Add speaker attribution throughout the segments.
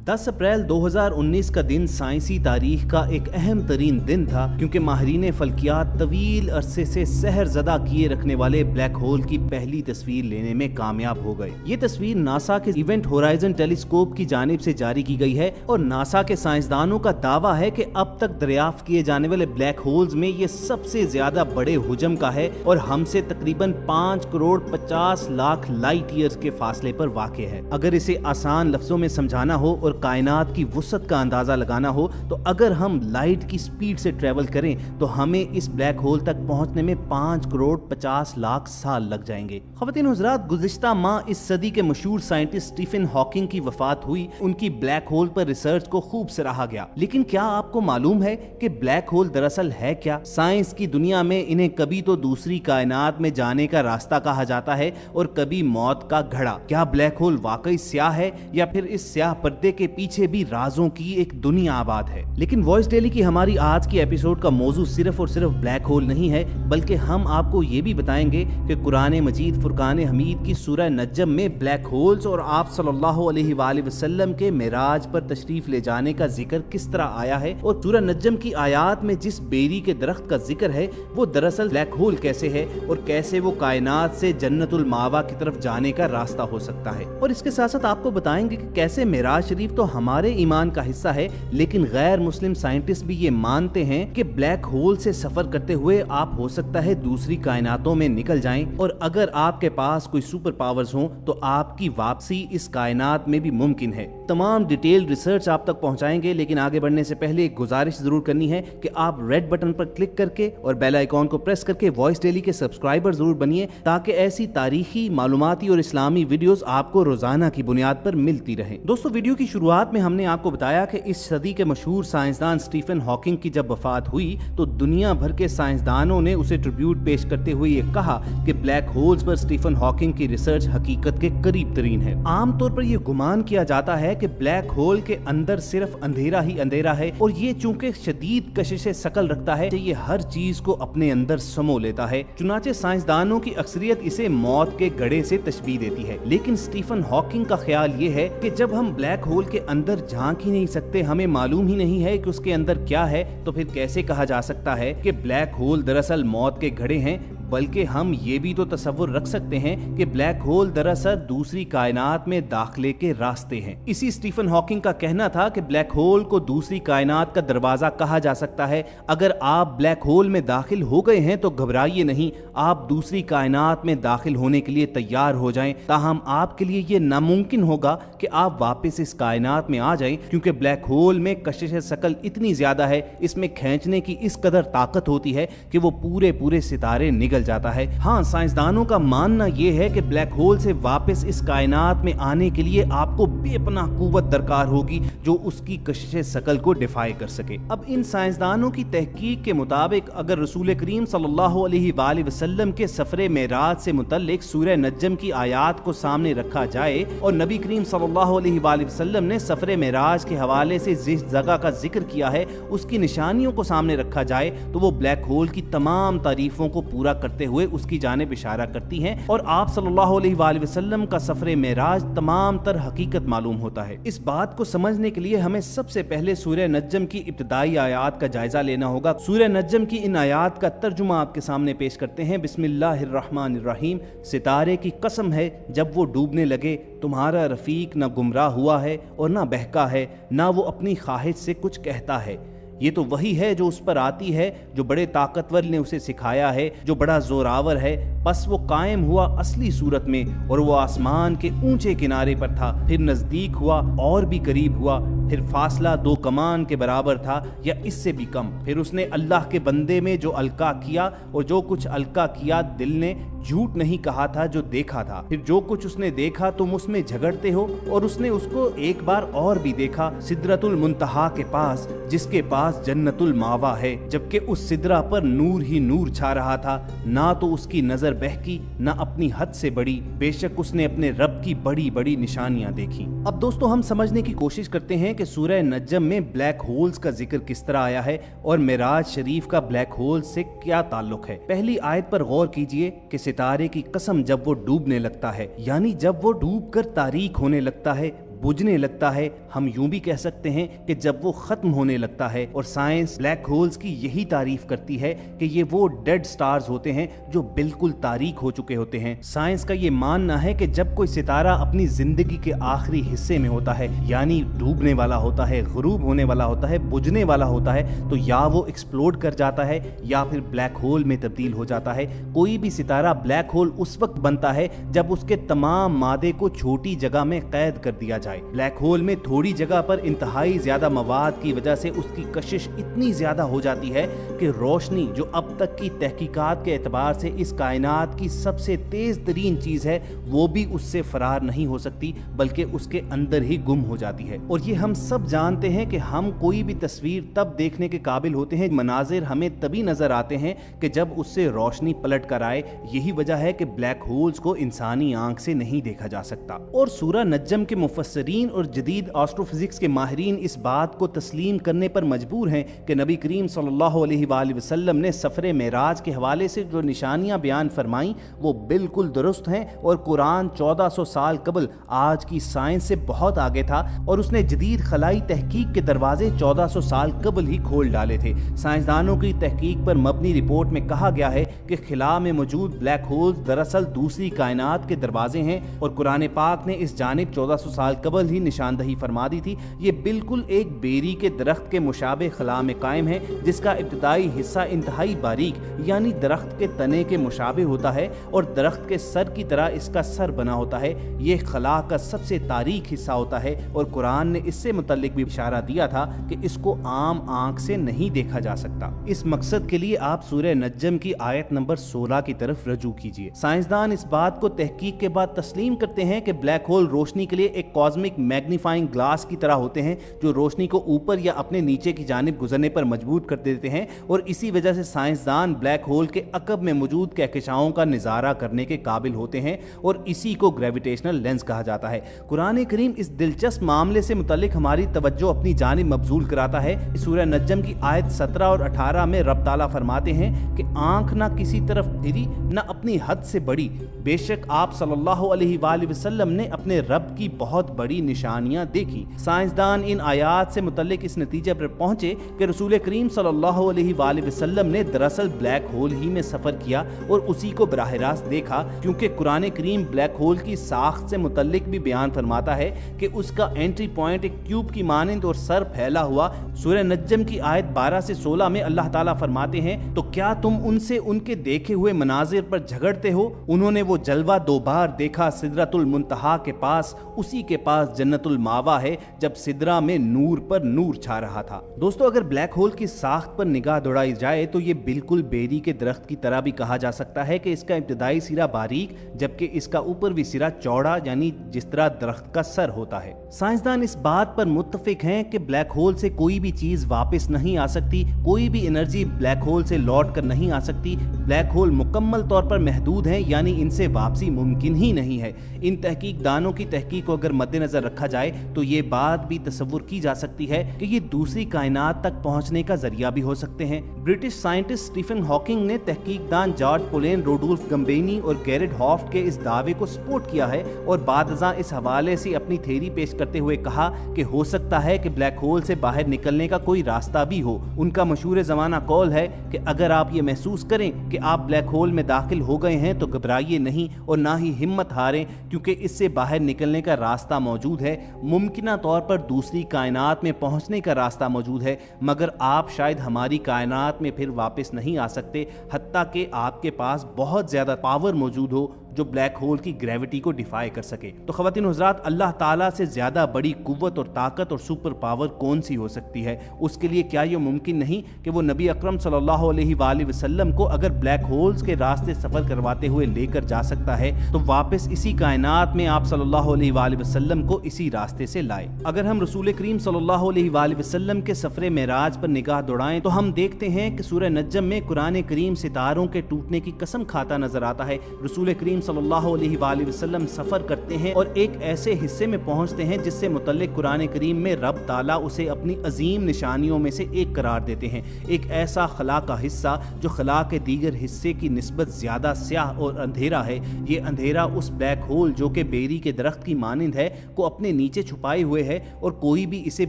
Speaker 1: 10 अप्रैल 2019 का दिन साइंसी तारीख का एक अहम तरीन दिन था, क्योंकि माहिरीन फल्कियात तवील अरसे से सहर ज़दा किए रखने वाले ब्लैक होल की पहली तस्वीर लेने में कामयाब हो गए। ये तस्वीर नासा के इवेंट होराइजन टेलीस्कोप की जानिब से जारी की गई है और नासा के साइंसदानों का दावा है कि अब तक दरियाफ्त किए जाने वाले ब्लैक होल्स में ये सबसे ज्यादा बड़े हुजम का है और हमसे तकरीबन 5 करोड़ 50 लाख लाइट ईयर्स के फासले पर वाक़ है। अगर इसे आसान लफ्जों में समझाना हो और कायनात की वुसअत का अंदाजा लगाना हो तो अगर हम लाइट की स्पीड से ट्रेवल करें तो हमें इस ब्लैक होल तक पहुंचने में 5 करोड़ 50 लाख साल लग जाएंगे। ख़वातीन हुज़रात, गुज़िश्ता माह इस सदी के मशहूर साइंटिस्ट स्टीफन हॉकिंग की वफात हुई। उनकी ब्लैक होल पर रिसर्च को खूब सराहा गया, लेकिन क्या आपको मालूम है कि ब्लैक होल दरअसल है क्या? साइंस की दुनिया में इन्हें कभी तो दूसरी कायनात में जाने का रास्ता कहा जाता है और कभी मौत का घड़ा। क्या ब्लैक होल वाकई स्याह है या फिर इस स्याह पर्दे के पीछे भी राजों की एक दुनिया आबाद है? लेकिन वॉइस डेली की हमारी आज की एपिसोड का मौजू सिर्फ और सिर्फ ब्लैक होल नहीं है, बल्कि हम आपको ये भी बताएंगे कि कुरान मजीद फुरकान हमीद की सूरह नज्म में ब्लैक होल्स और आप सल्लल्लाहु अलैहि वसल्लम के मेराज पर तशरीफ ले जाने का जिक्र किस तरह आया है और सूरह नज्म की आयात में जिस बेरी के दरख्त का जिक्र है वो दरअसल ब्लैक होल कैसे है और कैसे वो कायनात से जन्नतुल मावा की तरफ जाने का रास्ता हो सकता है। और इसके साथ साथ आपको बताएंगे कि कैसे मेराज शरीफ तो हमारे ईमान का हिस्सा है, लेकिन गैर मुस्लिम साइंटिस्ट भी ये मानते हैं कि ब्लैक होल से सफर करते हुए आप हो सकता है दूसरी कायनातों में निकल जाएं और अगर आपके पास कोई सुपर पावर्स हो तो आपकी वापसी इस कायनात में भी मुमकिन है। तमाम डिटेल रिसर्च आप तक पहुंचाएंगे, लेकिन आगे बढ़ने से पहले एक गुजारिश जरूर करनी है कि आप रेड बटन पर क्लिक करके और बेल आइकॉन को प्रेस करके वॉइस डेली के सब्सक्राइबर जरूर बनिए, ताकि ऐसी तारीखी, मालूमाती और इस्लामी वीडियोस आपको रोजाना की बुनियाद पर मिलती रहे। दोस्तों, वीडियो की शुरुआत में हमने आपको बताया कि इस सदी के मशहूर साइंसदान स्टीफन हॉकिंग की जब वफात हुई तो दुनिया भर के साइंसदानों ने उसे ट्रिब्यूट पेश करते हुए ये कहा कि ब्लैक होल्स पर स्टीफन हॉकिंग की रिसर्च हकीकत के करीब तरीन है। आमतौर पर यह गुमान किया जाता है कि ब्लैक होल के अंदर सिर्फ अंधेरा ही अंधेरा है और ये चूंकि शदीद कशिश शकल रखता है, ये हर चीज को अपने अंदर समो लेता है। चुनाचे साइंसदानों की अक्सरियत इसे मौत के गड़े से तशबीह देती है, लेकिन स्टीफन हॉकिंग का ख्याल ये है कि जब हम ब्लैक होल के अंदर झांक ही नहीं सकते, हमें मालूम ही नहीं है कि उसके अंदर क्या है, तो फिर कैसे कहा जा सकता है कि ब्लैक होल दरअसल मौत के घड़े हैं? बल्कि हम ये भी तो तसव्वुर रख सकते हैं कि ब्लैक होल दरअसल दूसरी कायनात में दाखिले के रास्ते हैं। इसी स्टीफन हॉकिंग का कहना था कि ब्लैक होल को दूसरी कायनात का दरवाजा कहा जा सकता है। अगर आप ब्लैक होल में दाखिल हो गए हैं तो घबराइए नहीं, आप दूसरी कायनात में दाखिल होने के लिए तैयार हो जाएं। ताहम आपके लिए ये नामुमकिन होगा कि आप वापस इस कायनात में आ जाएं, क्योंकि ब्लैक होल में कशिश शकल इतनी ज्यादा है, इसमें खींचने की इस कदर ताकत होती है कि वो पूरे पूरे सितारे निगल जाता है। हाँ, साइंसदानों का मानना यह है कि ब्लैक होल से वापस इस कायनात में आने के लिए आपको बेपनाह कुव्वत दरकार होगी जो उसकी कशिश शकल को डिफाई कर सके। अब इन साइंसदानों की तहकीक के मुताबिक अगर रसूल करीम सल्लल्लाहु अलैहि वसल्लम के सफरे मेराज से मुतल्लिक सूरह नज्म की आयात को सामने रखा जाए और नबी करीम सल्लल्लाहु अलैहि वसल्लम ने सफरे मेराज के हवाले से जिस जगह का जिक्र किया है उसकी निशानियों को सामने रखा जाए तो वो ब्लैक होल की तमाम तारीफों को पूरा करते हुए उसकी जानिब इशारा करती हैं और आप सल्लल्लाहु अलैहि वसल्लम का सफरे मेराज तमाम तर हकीकत मालूम होता है। इस बात को समझने के लिए हमें सबसे पहले सूरह नज्म की इब्तिदाई आयात का जायजा लेना होगा। सूरह नज्म की इन आयात का तर्जुमा आपके सामने पेश करते हैं। बिस्मिल्लाहिर्रहमानिर्रहीम। सितारे की कसम है जब वो डूबने लगे, तुम्हारा रफीक न गुमराह हुआ है और न बहका है, न वो अपनी ख्वाहिश से कुछ कहता है। ये तो वही है जो उस पर आती है, जो बड़े ताकतवर ने उसे सिखाया है, जो बड़ा जोरावर है। बस वो कायम हुआ असली सूरत में और वो आसमान के ऊंचे किनारे पर था, फिर नजदीक हुआ और भी करीब हुआ, फिर फासला 2 कमान के बराबर था या इससे भी कम। फिर उसने अल्लाह के बंदे में जो अलका किया और जो कुछ अलका किया दिल ने झूठ नहीं कहा था जो देखा था। फिर जो कुछ उसने देखा तुम उसमें झगड़ते हो और उसने उसको एक बार और भी देखा, सिदरतुल मुंतहा के पास, जिसके पास जन्नतुल मावा है, जबकि उस सिदरा पर नूर ही नूर छा रहा था। ना तो उसकी नजर बहकी ना अपनी हद से बड़ी, बेशक उसने अपने रब की बड़ी बड़ी निशानियां देखी। अब दोस्तों, हम समझने की कोशिश करते हैं कि सूरह नज्म में ब्लैक होल्स का जिक्र किस तरह आया है और मेराज शरीफ का ब्लैक होल से क्या ताल्लुक है। पहली आयत पर गौर कीजिए कि सितारे की कसम जब वो डूबने लगता है, यानी जब वो डूब कर तारीक होने लगता है, बुझने लगता है, हम यूं भी कह सकते हैं कि जब वो खत्म होने लगता है। और साइंस ब्लैक होल्स की यही तारीफ करती है कि ये वो डेड स्टार्स होते हैं जो बिल्कुल तारीक हो चुके होते हैं। साइंस का ये मानना है कि जब कोई सितारा अपनी जिंदगी के आखिरी हिस्से में होता है, यानी डूबने वाला होता है, गुरूब होने वाला होता है, बुझने वाला होता है, तो या वो एक्सप्लोड कर जाता है या फिर ब्लैक होल में तब्दील हो जाता है। कोई भी सितारा ब्लैक होल उस वक्त बनता है जब उसके तमाम मादे को छोटी जगह में कैद कर दिया जाए। ब्लैक होल में थोड़ी जगह पर इंतहाई ज्यादा मवाद की वजह से उसकी कशिश इतनी ज्यादा हो जाती है कि रोशनी, जो अब तक की तहकीकात के एतबार से इस कायनात की सबसे तेज तरीन चीज है, वो भी उससे फरार नहीं हो सकती, बल्कि उसके अंदर ही गुम हो जाती है। और ये हम सब जानते हैं कि हम कोई भी तस्वीर तब देखने के काबिल होते हैं, मनाजिर हमें तभी नजर आते हैं कि जब उससे रोशनी पलट कर आए। यही वजह है कि ब्लैक होल्स को इंसानी आंख से नहीं देखा जा सकता। और सूरह नज्म के मुफस्सरीन और जदीद एस्ट्रोफिजिक्स के माहिरीन इस बात को तस्लीम करने पर मजबूर हैं कि नबी करीम सल्लल्लाहु अलैहि वसल्लम ने सफरे मेराज के हवाले से जो निशानियां बयान फरमाई वो बिल्कुल दुरुस्त हैं। और कुरान 1400 साल कबल आज की साइंस से बहुत आगे था और उसने जदीद खलाई तहकीक के दरवाजे 1400 साल कबल ही खोल डाले थे। साइंसदानों की तहकीक पर मबनी रिपोर्ट में कहा गया है कि खिला में मौजूद ब्लैक होल्स दरअसल दूसरी कायनात के दरवाजे हैं और कुरान पाक ने इस जानिब 1400 साल कबल ही निशानदही फरमा दी थी। ये बिल्कुल एक बेरी के दरख्त के मुशाबे खला में कायम है, जिसका इब्तिदाई हिस्सा इंतहाई बारीक यानी दरख्त के तने के मुशाबे होता है और दरख्त के सर की तरह इसका सर बना होता है। ये खला का सबसे तारीक हिस्सा होता है और कुरान ने इससे मुतल्लिक भी इशारा दिया था कि इसको आम आंख से नहीं देखा जा सकता। इस मकसद के लिए आप सूरह नज्म की आयत नंबर 16 की तरफ रजू कीजिए। साइंसदान इस बात को तहकीक के बाद तस्लीम करते हैं कि ब्लैक होल रोशनी के लिए एक कॉस्मिक मैग्नीफाइंग ग्लास की तरह होते हैं जो रोशनी को ऊपर या अपने नीचे की जानिब गुजरने पर मजबूर कर देते हैं। और इसी वजह से साइंसदान ब्लैक होल के अकब में मौजूद कहकशाओं का निजारा करने के काबिल होते हैं और इसी को ग्रेविटेशनल लेंस कहा जाता है। कुरान करीम इस दिलचस्प मामले से मुतल्लिक हमारी तवज्जो अपनी जानिब मबजूल कराता है। सूरह नज्म की आयत 17 और 18 में रब ताला फरमाते हैं कि आंख ना किसी तरफ फिरी न अपनी हद से बड़ी, बेशक आप सल्लल्लाहु अलैहि वसल्लम ने अपने रब की बहुत बड़ी निशानियां देखी। साइंसदान इन आयात से मुतल्लिक इस नतीजे पर पहुंचे कि रसूल करीम सल्लल्लाहु अलैहि वसल्लम ने दरअसल ब्लैक होल ही में सफर किया और उसी को बराह रास्त देखा, क्योंकि कुरान करीम ब्लैक होल की साख्त से मुतल्लिक भी बयान फरमाता है कि उसका एंट्री पॉइंट एक ट्यूब की मानंद और सर फैला हुआ। सूरह नज्म की आयत 12 से 16 में अल्लाह ताला फरमाते हैं, तो क्या तुम उनसे उनके देखे हुए मनाजिर पर झगड़ते हो? उन्होंने वो जलवा 2 बार देखा सिदरतुल मुंतहा के पास, उसी के पास जन्नतुल मावा है, जब सिदरा में नूर पर नूर छा रहा था। दोस्तों, अगर ब्लैक होल की साख्त पर निगाह दौड़ाई जाए तो ये बिल्कुल बेरी के दरख्त की तरह भी कहा जा सकता है कि इसका इब्तिदाई सिरा बारीक जबकि इसका ऊपरवी सिरा चौड़ा, यानी जिस तरह दरख्त का सर होता है। साइंसदान इस बात पर मुत्तफिक हैं कि ब्लैक होल से कोई भी चीज वापस नहीं आ सकती, कोई भी एनर्जी ब्लैक होल से लौट कर नहीं आ सकती। ब्लैक होल मुकम्मल तौर पर महदूद हैं, यानी इनसे वापसी मुमकिन ही नहीं है। इन तहकीकदानों की तहकीक को अगर मद्देनजर रखा जाए तो ये बात भी तसव्वुर की जा सकती है कि ये दूसरी कायनात तक पहुंचने का जरिया भी हो सकते हैं। ब्रिटिश साइंटिस्ट स्टीफन हॉकिंग ने तहकीकदान जॉर्ज पोलेन, रोडोल्फ गम्बेनी और गैरेट हॉफ्ट के इस दावे को सपोर्ट किया है और बादशाह इस हवाले से अपनी थ्योरी पेश करते हुए कहा कि हो सकता है कि ब्लैक होल से बाहर निकलने का कोई रास्ता भी हो। उनका मशहूर ज़माना कौल है कि अगर आप ये महसूस करें कि आप ब्लैक होल में दाखिल हो गए हैं तो घबराइए नहीं और ना ही हिम्मत हारें, क्योंकि इससे बाहर निकलने का रास्ता मौजूद है। मुमकिना तौर पर दूसरी कायनात में पहुंचने का रास्ता मौजूद है, मगर आप शायद हमारी कायनात में फिर वापस नहीं आ सकते, हत्ता कि आपके पास बहुत ज़्यादा पावर मौजूद हो जो ब्लैक होल की ग्रेविटी को डिफाई कर सके। तो ख़वातीन हज़रात, अल्लाह ताला से ज़्यादा बड़ी कुव्वत और ताकत और सुपर पावर कौन सी हो सकती है? उसके लिए क्या ये मुमकिन नहीं कि वो नबी अकरम सल्लल्लाहु अलैहि वसल्लम को अगर ब्लैक होल्स के रास्ते सफ़र करवाते हुए लेकर जा सकता है तो वापस इसी कायनात में आप सल्लल्लाहु अलैहि वसल्लम को इसी रास्ते से लाए। अगर हम रसूल करीम सल्लल्लाहु अलैहि वसल्लम के सफ़र मेराज पर निगाह दौड़ाएं तो हम देखते हैं कि सूरह नज्म में कुरान करीम सितारों के टूटने की कसम खाता नजर आता है। रसूल करीम सल्लल्लाहु अलैहि वआलिहि वसल्लम सफ़र करते हैं और एक ऐसे हिस्से में पहुंचते हैं जिससे मुतल्लिक कुरान करीम में रब ताला उसे अपनी अजीम निशानियों में से एक करार देते हैं। एक ऐसा खला का हिस्सा जो खला के दीगर हिस्से की निस्बत ज़्यादा स्याह और अंधेरा है। ये अंधेरा उस ब्लैक होल जो कि बेरी के दरख्त की मानिंद है को अपने नीचे छुपाए हुए है और कोई भी इसे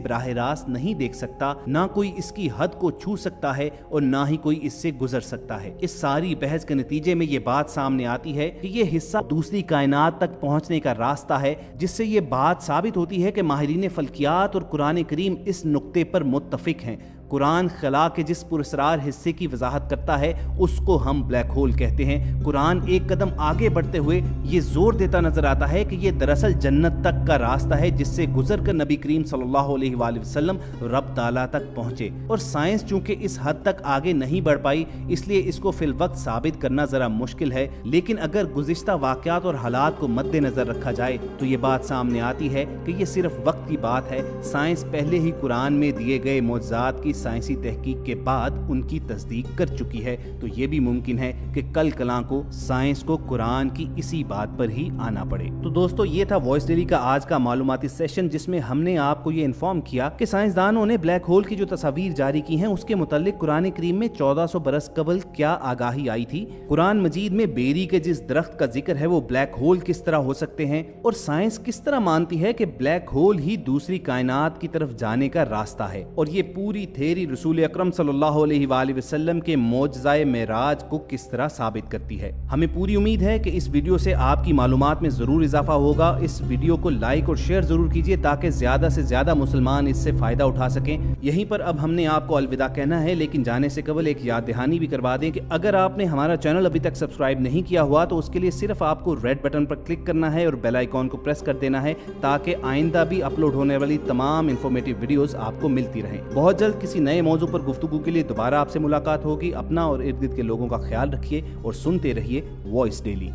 Speaker 1: बराह रास्त नहीं देख सकता, ना कोई इसकी हद को छू सकता है और ना ही कोई इससे गुजर सकता है। इस सारी बहस के नतीजे में ये बात सामने आती है कि ये हिस्सा दूसरी कायनात तक पहुंचने का रास्ता है, जिससे ये बात साबित होती है कि माहिरीन फल्कियात और कुरान करीम इस नुक्ते पर मुत्तफिक हैं। कुरान खला के जिस पुरस्रार हिस्से की वजाहत करता है उसको हम ब्लैक होल कहते हैं। कुरान एक कदम आगे बढ़ते हुए ये जोर देता नजर आता है कि ये दरअसल जन्नत तक का रास्ता है जिससे गुजर कर नबी करीम सल्लल्लाहु अलैहि वसल्लम रब ताला तक पहुंचे। और साइंस चूंकि इस हद तक आगे नहीं बढ़ पाई इसलिए इसको फिल वक्त साबित करना जरा मुश्किल है, लेकिन अगर गुज़िश्ता वाक़यात और हालात को मद्देनजर रखा जाए तो ये बात सामने आती है कि ये सिर्फ वक्त की बात है। साइंस पहले ही कुरान में दिए गए मौजज़ात की साइंसी तहकीक के बाद उनकी तस्दीक कर चुकी है, तो ये भी मुमकिन है कि कल कलां को साइंस को कुरान की इसी बात पर ही आना पड़े। तो दोस्तों ये था वॉइस डेली का आज का मालूमाती सेशन जिसमें हमने आपको ये इन्फॉर्म किया कि साइंसदानों ने ब्लैक होल की जो तस्वीर जारी की हैं उसके मुतालिक कुरान करीम में 1400 बरस कबल क्या आगाही आई थी, कुरान मजीद में बेरी के जिस दरख्त का जिक्र है वो ब्लैक होल किस तरह हो सकते हैं और साइंस किस तरह मानती है कि ब्लैक होल ही दूसरी कायनात की तरफ जाने का रास्ता है। और ये पूरी थेरी रसूल अकरम सल्लल्लाहु अलैहि वसल्लम के मौजज़ाए मेराज को किस तरह साबित करती है। हमें पूरी उम्मीद है कि इस वीडियो से आपकी मालूमात में जरूर इजाफा होगा। इस वीडियो को लाइक और शेयर जरूर कीजिए ताकि ज्यादा से ज्यादा मुसलमान इससे फायदा उठा सकें। यहीं पर अब हमने आपको अलविदा कहना है, लेकिन जाने से कबल एक याद दहानी भी करवा दें कि अगर आपने हमारा चैनल अभी तक सब्सक्राइब नहीं किया हुआ तो उसके लिए सिर्फ आपको रेड बटन पर क्लिक करना है और बेल आइकॉन को प्रेस कर देना है ताकि आइंदा भी अपलोड होने वाली तमाम इंफॉर्मेटिव वीडियोस आपको मिलती रहें। बहुत जल्द किसी नए मौजू पर गुफ्तगू के लिए दोबारा आपसे मुलाकात होगी। अपना और इर्द गिर्द के लोगों का ख्याल रखिए और सुनते रहिए वॉइस डेली।